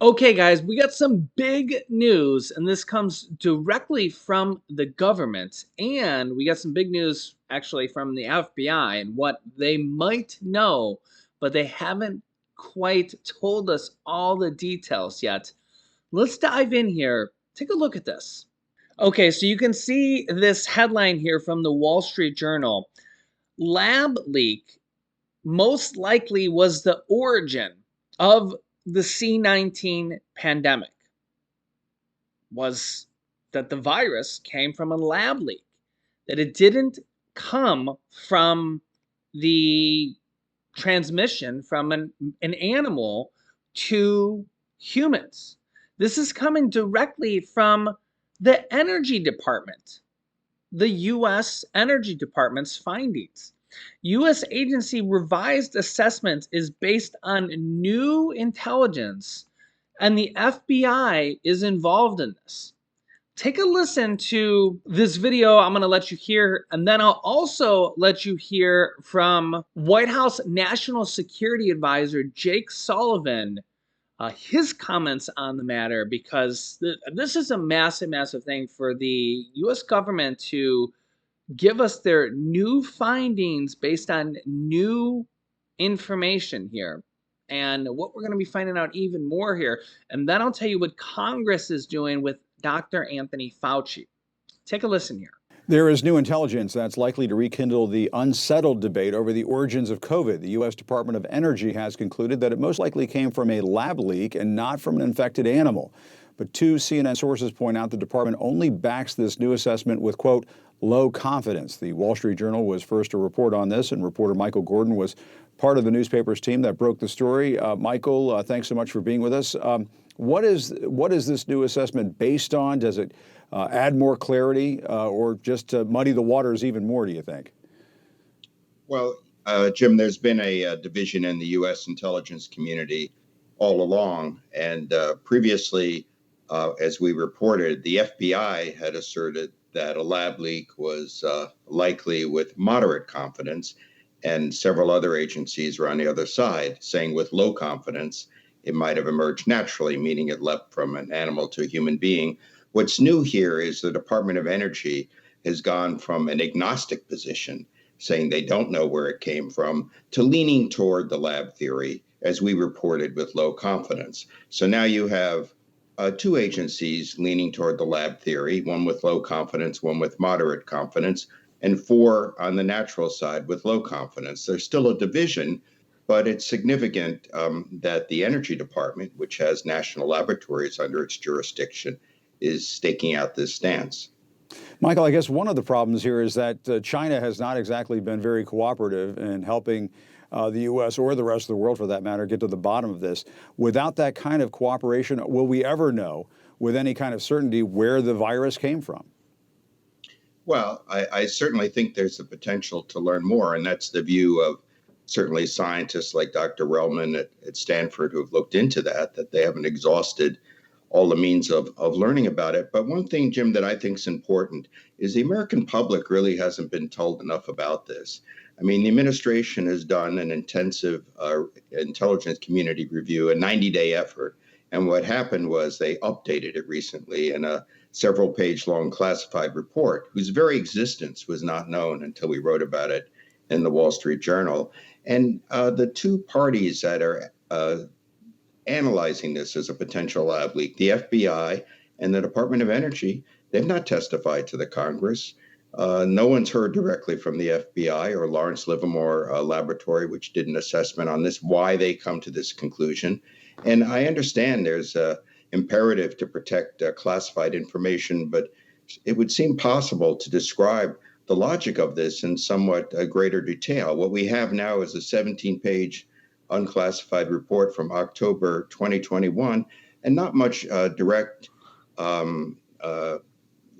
Okay, guys, we got some big news, and this comes directly from the government. And we got some big news actually from the FBI and what they might know, but they haven't quite told us all the details yet. Let's dive in here. Take a look at this. Okay, so you can see this headline here from the Wall Street Journal. Lab leak most likely was the origin of the C-19 pandemic. Was that the virus came from a lab leak, that it didn't come from the transmission from an animal to humans. This is coming directly from the Energy Department, the US Energy Department's findings. US agency revised assessment is based on new intelligence, and the FBI is involved in this. Take a listen to this video I'm going to let you hear, and then I'll also let you hear from White House National Security Advisor Jake Sullivan, his comments on the matter, because this is a massive, massive thing for the US government to give us their new findings based on new information here. And what we're going to be finding out even more here. And then I'll tell you what Congress is doing with Dr. Anthony Fauci. Take a listen here. There is new intelligence that's likely to rekindle the unsettled debate over the origins of COVID. The U.S. Department of Energy has concluded that it most likely came from a lab leak and not from an infected animal. But two CNN sources point out the department only backs this new assessment with, quote, low confidence. The Wall Street Journal was first to report on this, and reporter Michael Gordon was part of the newspaper's team that broke the story. Michael, thanks so much for being with us. What is this new assessment based on? Does it add more clarity or just muddy the waters even more, do you think? Well, Jim, there's been a division in the U.S. intelligence community all along. And previously, as we reported, the FBI had asserted that a lab leak was likely with moderate confidence. And several other agencies were on the other side, saying with low confidence, it might have emerged naturally, meaning it leapt from an animal to a human being. What's new here is the Department of Energy has gone from an agnostic position, saying they don't know where it came from, to leaning toward the lab theory, as we reported, with low confidence. So now you have two agencies leaning toward the lab theory, one with low confidence, one with moderate confidence, and four on the natural side with low confidence. There's still a division, but it's significant that the Energy Department, which has national laboratories under its jurisdiction, is staking out this stance. Michael, I guess one of the problems here is that China has not exactly been very cooperative in helping the U.S. or the rest of the world, for that matter, get to the bottom of this. Without that kind of cooperation, will we ever know with any kind of certainty where the virus came from? Well, I certainly think there's the potential to learn more, and that's the view of certainly scientists like Dr. Relman at Stanford who have looked into that they haven't exhausted all the means of learning about it. But one thing, Jim, that I think is important is the American public really hasn't been told enough about this. I mean, the administration has done an intensive intelligence community review, a 90-day effort. And what happened was they updated it recently in a several-page long classified report whose very existence was not known until we wrote about it in the Wall Street Journal. And the two parties that are analyzing this as a potential lab leak, the FBI and the Department of Energy, they've not testified to the Congress. No one's heard directly from the FBI or Lawrence Livermore Laboratory, which did an assessment on this, why they come to this conclusion. And I understand there's an imperative to protect classified information, but it would seem possible to describe the logic of this in somewhat greater detail. What we have now is a 17-page unclassified report from October 2021, and not much direct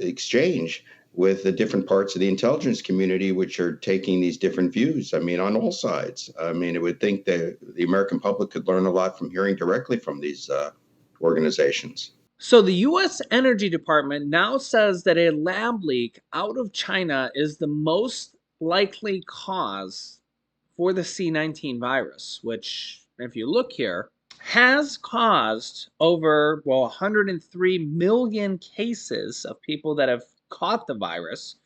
exchange with the different parts of the intelligence community, which are taking these different views. I mean, on all sides. I mean, it would think that the American public could learn a lot from hearing directly from these organizations. So the US Energy Department now says that a lab leak out of China is the most likely cause for the C-19 virus, which, if you look here, has caused over, 103 million cases of people that have caught the virus.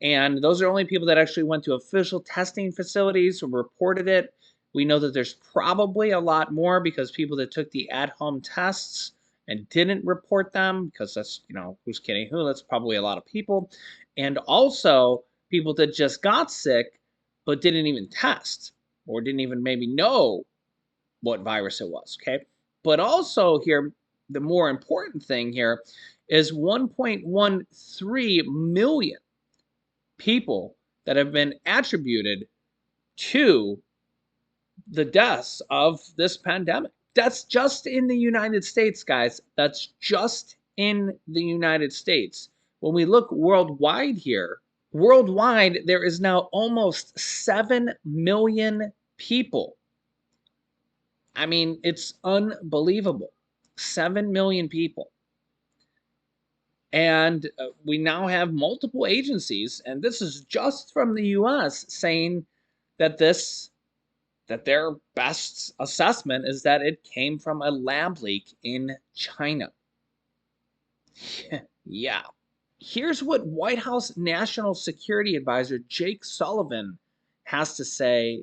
And those are only people that actually went to official testing facilities or reported it. We know that there's probably a lot more because people that took the at-home tests and didn't report them, because that's, who's kidding who? That's probably a lot of people. And also people that just got sick but didn't even test or didn't even maybe know what virus it was, okay? But also here, the more important thing here is 1.13 million people that have been attributed to the deaths of this pandemic. That's just in the United States, guys. That's just in the United States. When we look worldwide here, worldwide, there is now almost 7 million people. I mean, it's unbelievable. 7 million people. And we now have multiple agencies, and this is just from the US, saying that their best assessment is that it came from a lab leak in China. Yeah. Here's what White House National Security Advisor Jake Sullivan has to say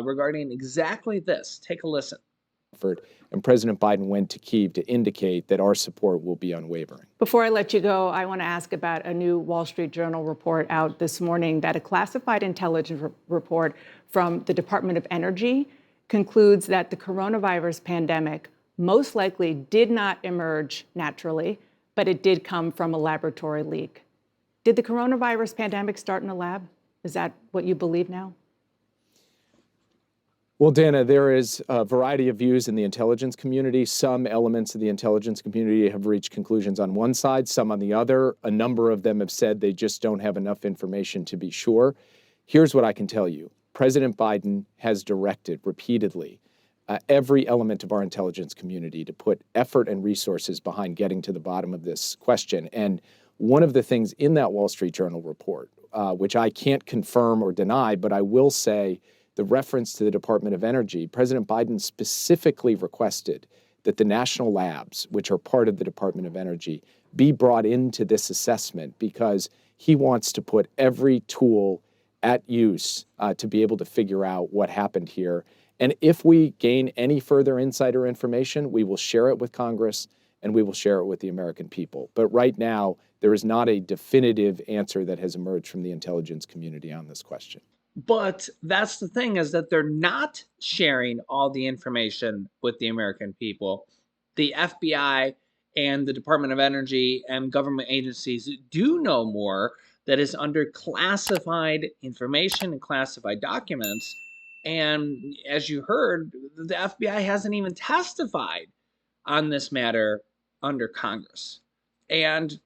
regarding exactly this. Take a listen. And President Biden went to Kyiv to indicate that our support will be unwavering. Before I let you go, I want to ask about a new Wall Street Journal report out this morning that a classified intelligence report from the Department of Energy concludes that the coronavirus pandemic most likely did not emerge naturally, but it did come from a laboratory leak. Did the coronavirus pandemic start in a lab? Is that what you believe now? Well, Dana, there is a variety of views in the intelligence community. Some elements of the intelligence community have reached conclusions on one side, some on the other. A number of them have said they just don't have enough information to be sure. Here's what I can tell you. President Biden has directed repeatedly every element of our intelligence community to put effort and resources behind getting to the bottom of this question. And one of the things in that Wall Street Journal report, which I can't confirm or deny, but I will say, the reference to the Department of Energy, President Biden specifically requested that the national labs, which are part of the Department of Energy, be brought into this assessment because he wants to put every tool at use to be able to figure out what happened here. And if we gain any further insider information, we will share it with Congress and we will share it with the American people. But right now, there is not a definitive answer that has emerged from the intelligence community on this question. But that's the thing, is that they're not sharing all the information with the American people. The FBI and the Department of Energy and government agencies do know more that is under classified information and classified documents. And as you heard, the FBI hasn't even testified on this matter under Congress. And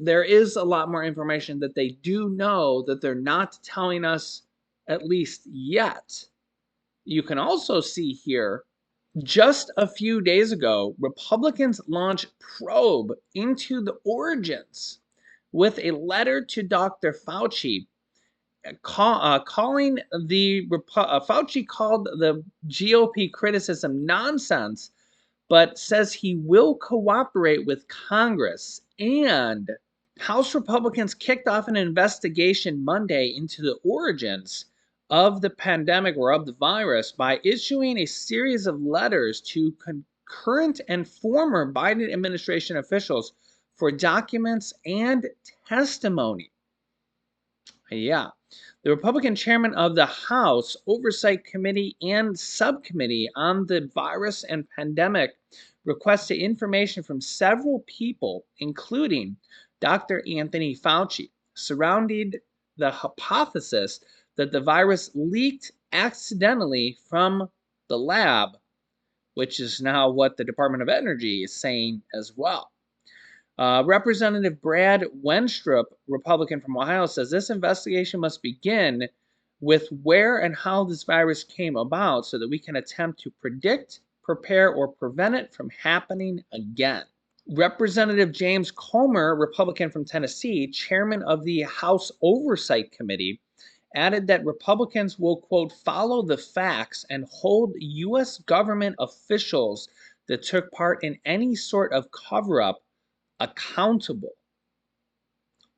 there is a lot more information that they do know that they're not telling us, at least yet. You can also see here, just a few days ago, Republicans launched probe into the origins with a letter to Dr. Fauci, calling the Fauci called the GOP criticism nonsense, but says he will cooperate with Congress. And House Republicans kicked off an investigation Monday into the origins of the pandemic or of the virus by issuing a series of letters to current and former Biden administration officials for documents and testimony. Yeah. The Republican chairman of the House Oversight Committee and Subcommittee on the Virus and Pandemic requested information from several people, including Dr. Anthony Fauci, surrounding the hypothesis that the virus leaked accidentally from the lab, which is now what the Department of Energy is saying as well. Representative Brad Wenstrup, Republican from Ohio, says this investigation must begin with where and how this virus came about so that we can attempt to predict, prepare, or prevent it from happening again. Representative James Comer, Republican from Tennessee, chairman of the House Oversight Committee, added that Republicans will, quote, follow the facts and hold U.S. government officials that took part in any sort of cover-up accountable.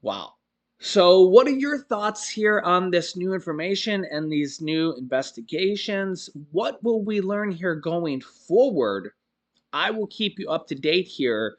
Wow. So what are your thoughts here on this new information and these new investigations? What will we learn here going forward? I will keep you up to date here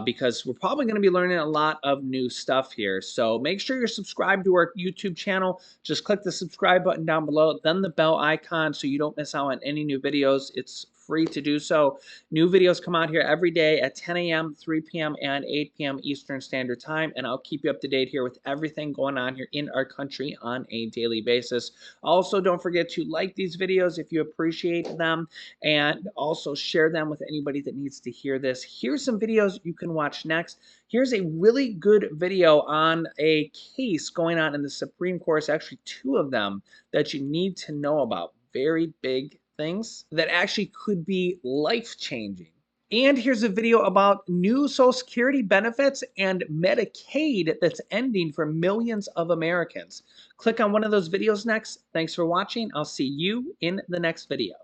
because we're probably going to be learning a lot of new stuff here. So make sure you're subscribed to our YouTube channel. Just click the subscribe button down below, then the bell icon so you don't miss out on any new videos. It's free to do so. New videos come out here every day at 10 a.m., 3 p.m., and 8 p.m. Eastern Standard Time, and I'll keep you up to date here with everything going on here in our country on a daily basis. Also, don't forget to like these videos if you appreciate them, and also share them with anybody that needs to hear this. Here's some videos you can watch next. Here's a really good video on a case going on in the Supreme Court. It's actually two of them that you need to know about. Very big things that actually could be life-changing. And here's a video about new Social Security benefits and Medicaid that's ending for millions of Americans. Click on one of those videos next. Thanks for watching. I'll see you in the next video.